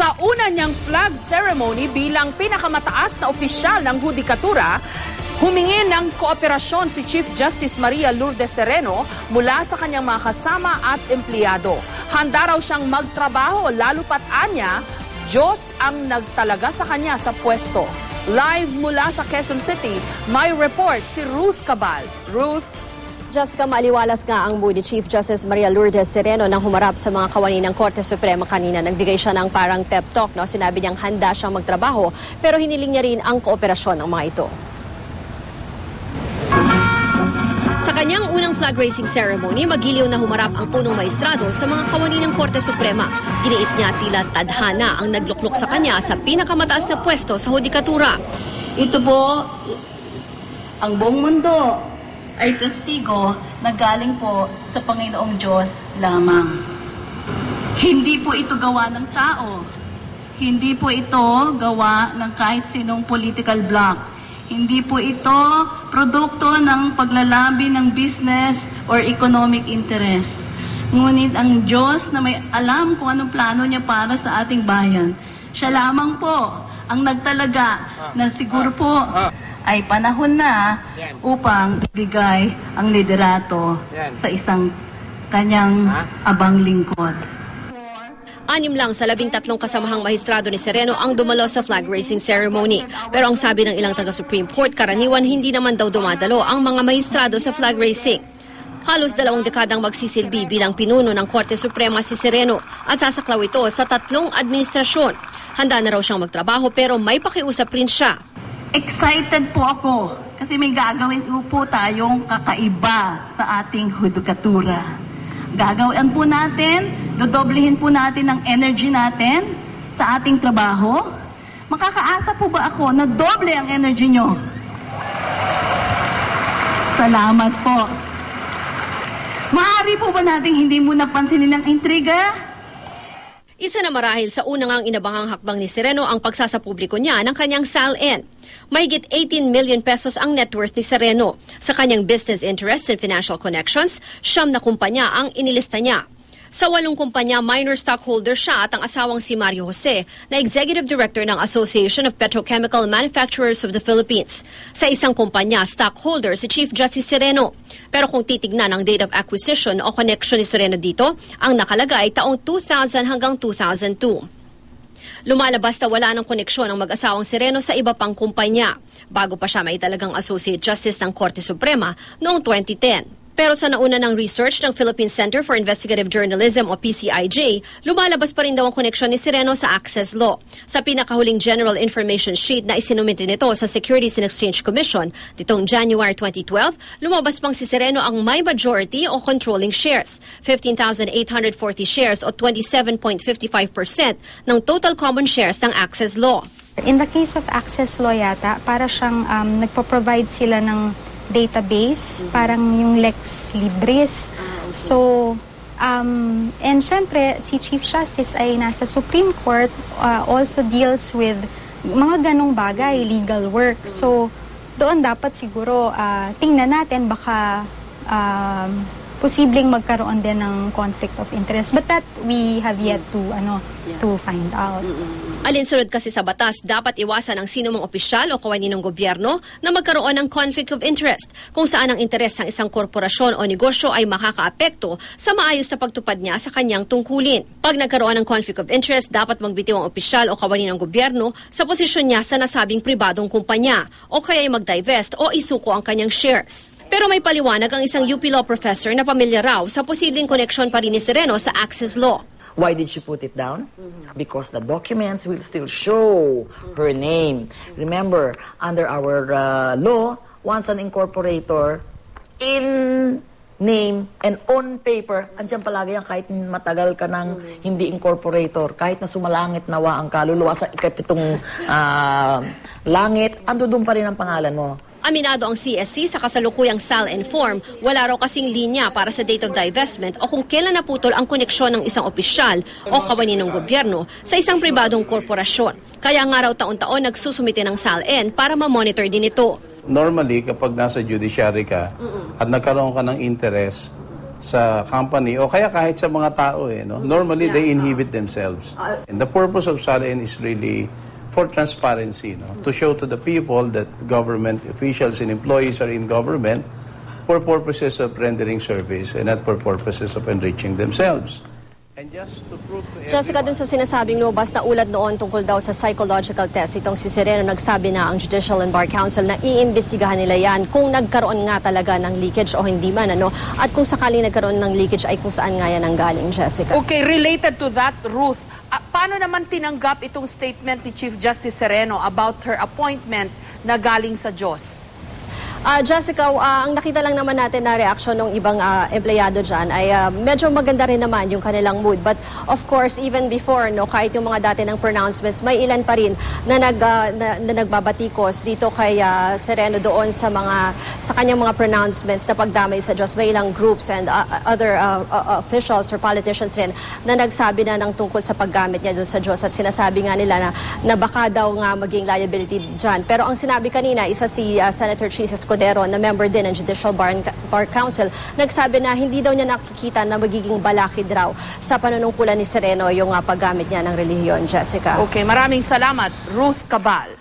Sa una niyang flag ceremony bilang pinakamataas na opisyal ng hudikatura, humingi ng kooperasyon si Chief Justice Maria Lourdes Sereno mula sa kanyang mga kasama at empleyado. Handa raw siyang magtrabaho lalo pat anya, Diyos ang nagtalaga sa kanya sa pwesto. Live mula sa Quezon City, may report si Ruth Cabal. Ruth. Jessica, maliwalas nga ang mood ni Chief Justice Maria Lourdes Sereno nang humarap sa mga kawani ng Korte Suprema kanina. Nagbigay siya ng parang pep talk. No? Sinabi niyang handa siyang magtrabaho pero hiniling niya rin ang kooperasyon ng mga ito. Sa kanyang unang flag raising ceremony, magiliw na humarap ang punong maestrado sa mga kawani ng Korte Suprema. Giniit niya tila tadhana ang nagluklok sa kanya sa pinakamataas na pwesto sa hudikatura. Ito po, ang buong mundo ay testigo na galing po sa Panginoong Diyos lamang. Hindi po ito gawa ng tao. Hindi po ito gawa ng kahit sinong political bloc. Hindi po ito produkto ng paglalabi ng business or economic interests. Ngunit ang Diyos na may alam kung anong plano niya para sa ating bayan, siya lamang po ang nagtalaga na siguro po ay panahon na upang ibigay ang liderato sa isang kanyang abang lingkod. 6 lang sa 13 kasamahang mahistrado ni Sereno ang dumalo sa flag raising ceremony. Pero ang sabi ng ilang taga-Supreme Court, karaniwan hindi naman daw dumadalo ang mga mahistrado sa flag raising. Halos 2 dekadang magsisilbi bilang pinuno ng Korte Suprema si Sereno at sasaklaw ito sa 3 administrasyon. Handa na raw siyang magtrabaho pero may pakiusap rin siya. Excited po ako kasi may gagawin po tayong kakaiba sa ating hudikatura. Gagawin po natin, dodoblehin po natin ang energy natin sa ating trabaho. Makakaasa po ba ako na doble ang energy nyo? Salamat po. Maaari po ba natin hindi muna pansinin ang intriga? Isa na marahil sa unang ang inabangang hakbang ni Sereno ang pagsasapubliko niya ng kanyang SALN. Mahigit 18 million pesos ang net worth ni Sereno. Sa kanyang business interests and financial connections, 9 na kumpanya ang inilista niya. Sa 8 kumpanya, minor stockholder siya at ang asawang si Mario Jose na Executive Director ng Association of Petrochemical Manufacturers of the Philippines. Sa isang kumpanya, stockholder si Chief Justice Sereno. Pero kung titignan ang date of acquisition o connection ni Sereno dito, ang nakalagay taong 2000 hanggang 2002. Lumalabas na wala ng koneksyon ang mag-asawang Sereno sa iba pang kumpanya bago pa siya maitalagang Associate Justice ng Korte Suprema noong 2010. Pero sa nauna ng research ng Philippine Center for Investigative Journalism o PCIJ, lumalabas pa rin daw ang koneksyon ni Sereno sa Access Law. Sa pinakahuling General Information Sheet na isinumite nito sa Securities and Exchange Commission nitong January 2012, lumabas pang si Sereno ang may majority o controlling shares, 15,840 shares o 27.55% ng total common shares ng Access Law. In the case of Access Law yata, para siyang nagpo-provide sila ng database, parang yung Lex Libris. So, and syempre, si Chief Justice ay nasa Supreme Court, also deals with mga ganong bagay, legal work. So, doon dapat siguro tingnan natin baka posibleng magkaroon din ng conflict of interest. But that we have yet to find out. Alinsunod kasi sa batas, dapat iwasan ang sinumang opisyal o kawani ng gobyerno na magkaroon ng conflict of interest kung saan ang interes ng isang korporasyon o negosyo ay makakaapekto sa maayos na pagtupad niya sa kanyang tungkulin. Pag nagkaroon ng conflict of interest, dapat magbitiw ang opisyal o kawani ng gobyerno sa posisyon niya sa nasabing pribadong kumpanya o kaya ay mag-divest o isuko ang kanyang shares. Pero may paliwanag ang isang UP Law professor na pamilyar raw sa posibleng koneksyon pa rin ni Sereno sa Access Law. Why did she put it down? Because the documents will still show her name. Remember, under our law, once an incorporator in name and on paper, andyan palagi yan kahit matagal ka ng hindi incorporator, kahit na sumalangit nawa ang kaluluwa sa ikapitong langit, ando doon pa rin ang pangalan mo. Aminado ang CSC sa kasalukuyang SALN form, wala raw kasing linya para sa date of divestment o kung kailan naputol ang koneksyon ng isang opisyal o kawani ng gobyerno sa isang pribadong korporasyon. Kaya nga raw taon-taon nagsusumite ng SALN para ma-monitor din ito. Normally, kapag nasa judiciary ka at nagkaroon ka ng interest sa company o kaya kahit sa mga tao no? Normally they inhibit themselves. And the purpose of SALN is really for transparency, no? To show to the people that government officials and employees are in government for purposes of rendering service and not for purposes of enriching themselves. And just to prove to Jessica, dun sa sinasabing lumabas na ulat noon tungkol daw sa psychological test, itong si Sereno nagsabi na ang Judicial and Bar Council na iimbestigahan nila yan kung nagkaroon nga talaga ng leakage o hindi man, ano? At kung sakaling nagkaroon ng leakage ay kung saan nga yan ang galing, Jessica. Okay, related to that, Ruth, paano naman tinanggap itong statement ni Chief Justice Sereno about her appointment na galing sa Diyos? Jessica, ang nakita lang naman natin na reaksyon ng ibang empleyado dyan ay medyo maganda rin naman yung kanilang mood. But of course, even before, no, kahit yung mga dati ng pronouncements, may ilan pa rin na, nagbabatikos dito kay Sereno doon sa kanyang mga pronouncements na pagdamay sa Diyos. May ilang groups and other officials or politicians rin na nagsabi na ng tungkol sa paggamit niya doon sa Diyos at sinasabi nga nila na baka daw nga maging liability dyan. Pero ang sinabi kanina, isa si Senator Chis Escudero na member din ng Judicial Bar Council, nagsabi na hindi daw niya nakikita na magiging balakid raw sa panunungkulan ni Sereno yung paggamit niya ng relihiyon, Jessica. Okay, maraming salamat, Ruth Cabal.